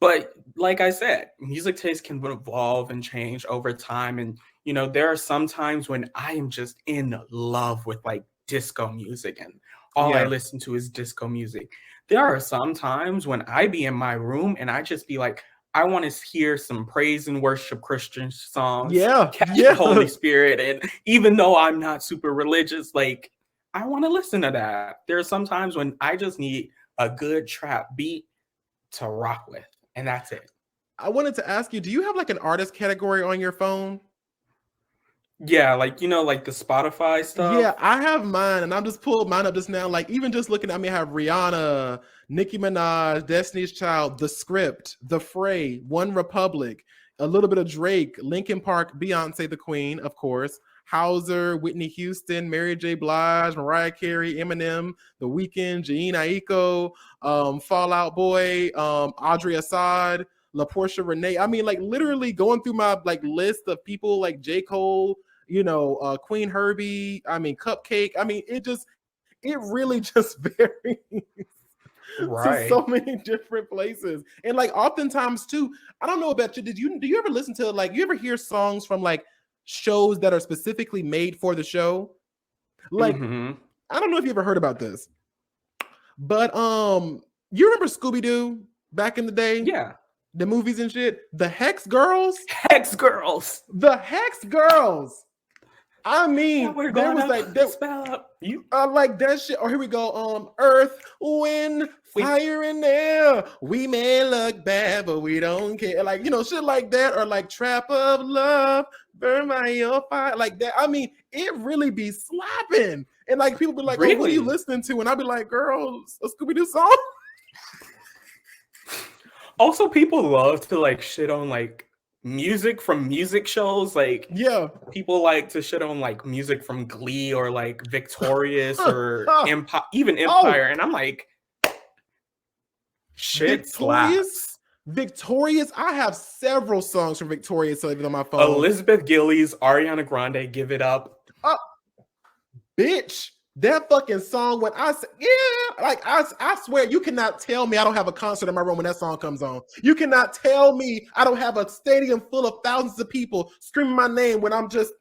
But like I said, music taste can evolve and change over time. And, there are some times when I am just in love with like disco music and all I listen to is disco music. There are some times when I be in my room and I just be like, I want to hear some praise and worship Christian songs. Catch the Holy Spirit. And even though I'm not super religious, like I want to listen to that. There are some times when I just need a good trap beat to rock with. And that's it. I wanted to ask you, do you have like an artist category on your phone? Yeah, like, like the Spotify Yeah, stuff. I have mine, and I'm just pulled mine up just now. Like, even just looking at me, I have Rihanna, Nicki Minaj, Destiny's Child, The Script, The Fray, One Republic, a little bit of Drake, Linkin Park, Beyonce, the Queen, of course, Hauser, Whitney Houston, Mary J. Blige, Mariah Carey, Eminem, The Weeknd, Jhené Aiko, Fall Out Boy, Audrey Assad, La Portia Renee. I mean, like literally going through my like list of people like J. Cole, Queen Herbie, I mean, Cupcake. I mean, it really just varies to so Right. many different places. And like oftentimes too, I don't know about you. Do you ever listen to like you ever hear songs from like shows that are specifically made for the show? Like, Mm-hmm. I don't know if you ever heard about this, but you remember Scooby-Doo back in the day? Yeah. The movies and shit. The Hex Girls? Hex Girls. The Hex Girls. I Yeah, mean, we're there was gonna like there, spell out you. like that shit. Oh, here we go. Earth, wind, We fire, and air. We may look bad, but we don't care. Like, shit like that, or like Trap of Love, Burn by Your Fire, like that. I mean, it really be slapping. And like people be like, oh, what are you really. listening to? And I'll be like, girls, a Scooby-Doo song. Also, people love to like shit on like music from music shows. Like Yeah. people like to shit on like music from Glee or like Victorious or Empire, even Empire, and I'm like, shit slaps. Victorious. I have several songs from Victorious saved on my phone. Elizabeth Gillies, Ariana Grande, Give It Up. Bitch, that fucking song when I said, yeah, like I swear you cannot tell me I don't have a concert in my room when that song comes on. You cannot tell me I don't have a stadium full of thousands of people screaming my name when I'm just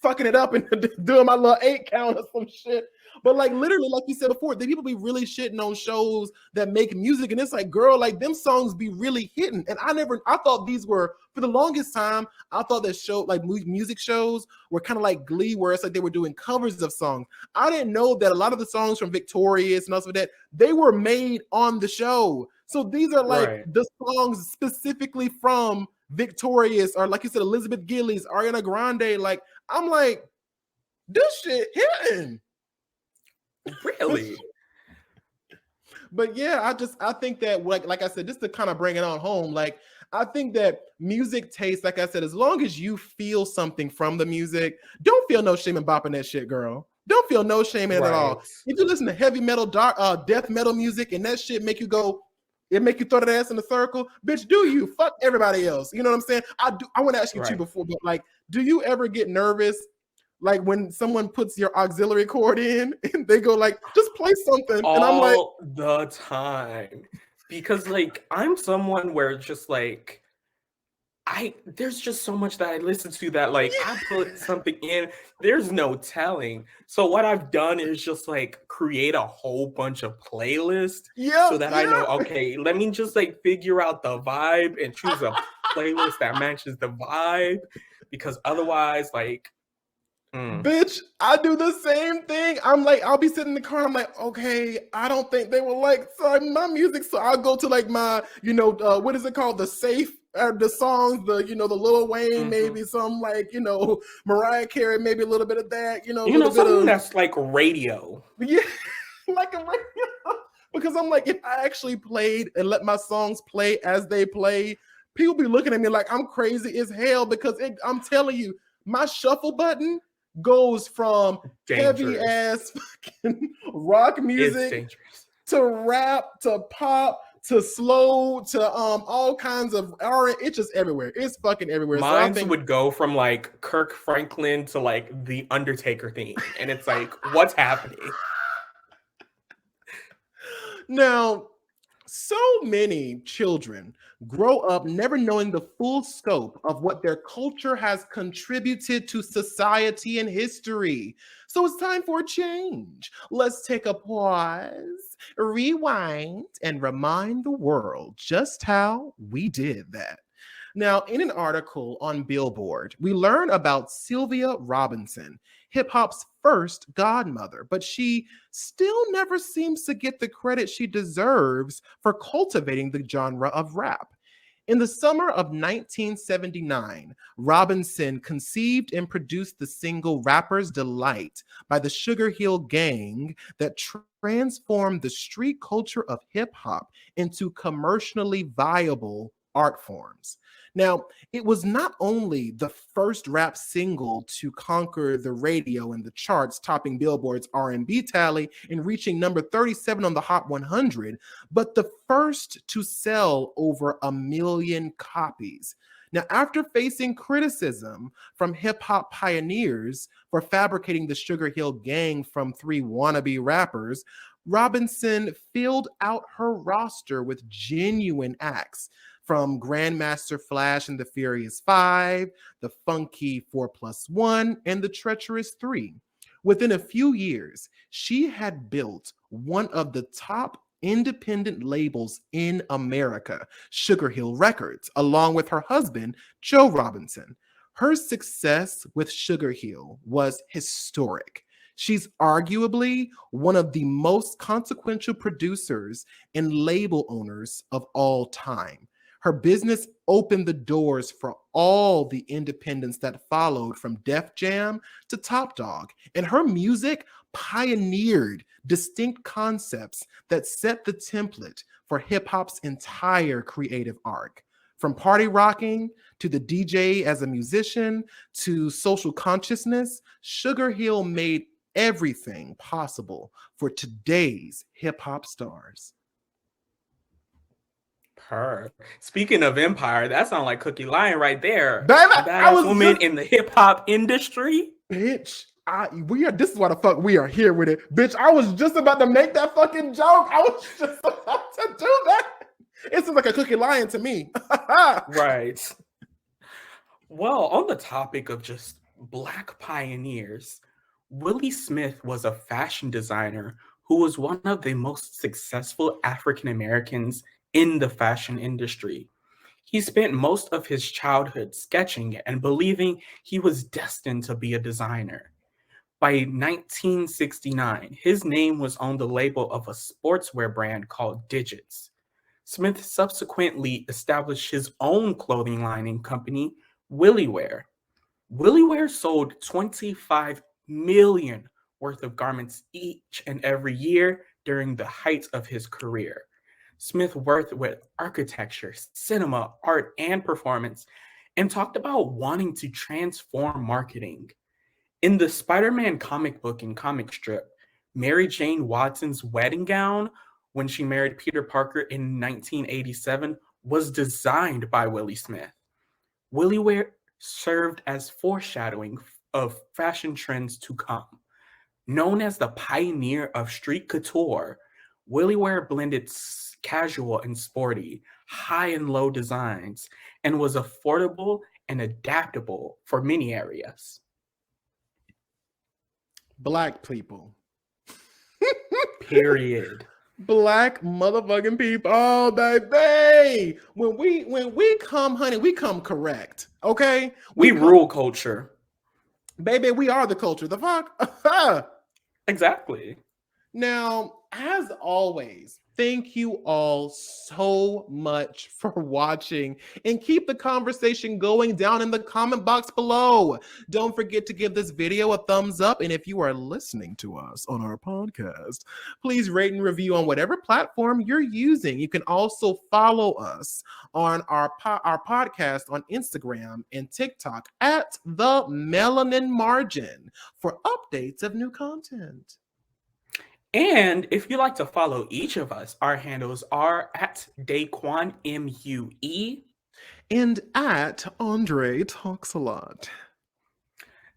fucking it up and doing my little 8 count or some shit. But like literally, like you said before, the people be really shitting on shows that make music, and it's like, girl, like them songs be really hitting. And I thought these were, for the longest time, I thought that show, like music shows, were kind of like Glee, where it's like they were doing covers of songs. I didn't know that a lot of the songs from Victorious and also that they were made on the show. So these are like the songs specifically from Victorious, or like you said, Elizabeth Gillies, Ariana Grande. Like, I'm like, this shit hitting. Really? But yeah, I think that like I said, just to kind of bring it on home, like I think that music taste, like I said, as long as you feel something from the music, don't feel no shame in bopping that shit, girl. Don't feel no shame in it at all. If you listen to heavy metal, death metal music, and that shit make you go, it make you throw that ass in a circle, bitch, do you? Fuck everybody else. You know what I'm saying? I want to ask you too before, but like, do you ever get nervous like when someone puts your auxiliary cord in and they go like, just play something, and I'm like, all the time, because like I'm someone where just like there's just so much that I listen to that like I put something in, there's no telling. So what I've done is just like create a whole bunch of playlists so that I know, okay, let me just like figure out the vibe and choose a playlist that matches the vibe, because otherwise like bitch, I do the same thing. I'm like, I'll be sitting in the car. I'm like, okay, I don't think they will like my music. So I'll go to like my, what is it called? The safe, the songs, the Lil Wayne, maybe some like, Mariah Carey, maybe a little bit of that, something that's like radio. Yeah, like a radio. Because I'm like, if I actually played and let my songs play as they play, people be looking at me like I'm crazy as hell, because I'm telling you, my shuffle button goes from heavy ass fucking rock music to rap to pop to slow to all kinds of it's just everywhere. It's fucking everywhere. Mine would go from like Kirk Franklin to like the Undertaker theme, and it's like, what's happening? Now, so many children grow up never knowing the full scope of what their culture has contributed to society and history. So it's time for a change. Let's take a pause, rewind, and remind the world just how we did that. Now, in an article on Billboard, we learn about Sylvia Robinson, hip hop's first godmother, but she still never seems to get the credit she deserves for cultivating the genre of rap. In the summer of 1979, Robinson conceived and produced the single Rapper's Delight by the Sugar Hill Gang that transformed the street culture of hip hop into commercially viable art forms. Now, it was not only the first rap single to conquer the radio and the charts, topping Billboard's R&B tally and reaching number 37 on the Hot 100, but the first to sell over 1 million copies. Now, after facing criticism from hip hop pioneers for fabricating the Sugar Hill Gang from 3 wannabe rappers, Robinson filled out her roster with genuine acts, from Grandmaster Flash and the Furious Five, the funky 4+1, and the treacherous 3. Within a few years, she had built one of the top independent labels in America, Sugar Hill Records, along with her husband, Joe Robinson. Her success with Sugar Hill was historic. She's arguably one of the most consequential producers and label owners of all time. Her business opened the doors for all the independents that followed, from Def Jam to Top Dog, and her music pioneered distinct concepts that set the template for hip hop's entire creative arc. From party rocking to the DJ as a musician to social consciousness, Sugar Hill made everything possible for today's hip hop stars. Her. Speaking of empire, that sounds like Cookie Lion right there. Baby, I was woman in the hip hop industry. Bitch, this is why the fuck we are here with it. Bitch, I was just about to make that fucking joke. I was just about to do that. It seems like a Cookie Lion to me. Right. Well, on the topic of just Black pioneers, Willie Smith was a fashion designer who was one of the most successful African Americans in the fashion industry. He spent most of his childhood sketching and believing he was destined to be a designer. By 1969, his name was on the label of a sportswear brand called Digits. Smith subsequently established his own clothing line and company, Willie Wear. Willie Wear sold 25 million worth of garments each and every year during the height of his career. Smith worked with architecture, cinema, art, and performance, and talked about wanting to transform marketing. In the Spider-Man comic book and comic strip, Mary Jane Watson's wedding gown when she married Peter Parker in 1987 was designed by Willie Smith. Willie Wear served as foreshadowing of fashion trends to come. Known as the pioneer of street couture, Willie Wear blended casual and sporty, high and low designs, and was affordable and adaptable for many areas. Black people. Period. Black motherfucking people. Oh, baby. When we come, honey, we come correct. Okay? We rule culture. Baby, we are the culture. The fuck? Exactly. Now, as always, thank you all so much for watching, and keep the conversation going down in the comment box below. Don't forget to give this video a thumbs up, and if you are listening to us on our podcast, please rate and review on whatever platform you're using. You can also follow us on our podcast on Instagram and TikTok at the Melanin Margin for updates of new content. And if you'd like to follow each of us, our handles are at Daquon, MUE. And at Andre Talks a Lot.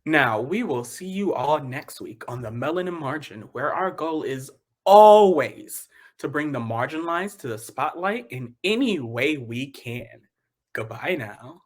Now, we will see you all next week on the Melanin Margin, where our goal is always to bring the marginalized to the spotlight in any way we can. Goodbye now.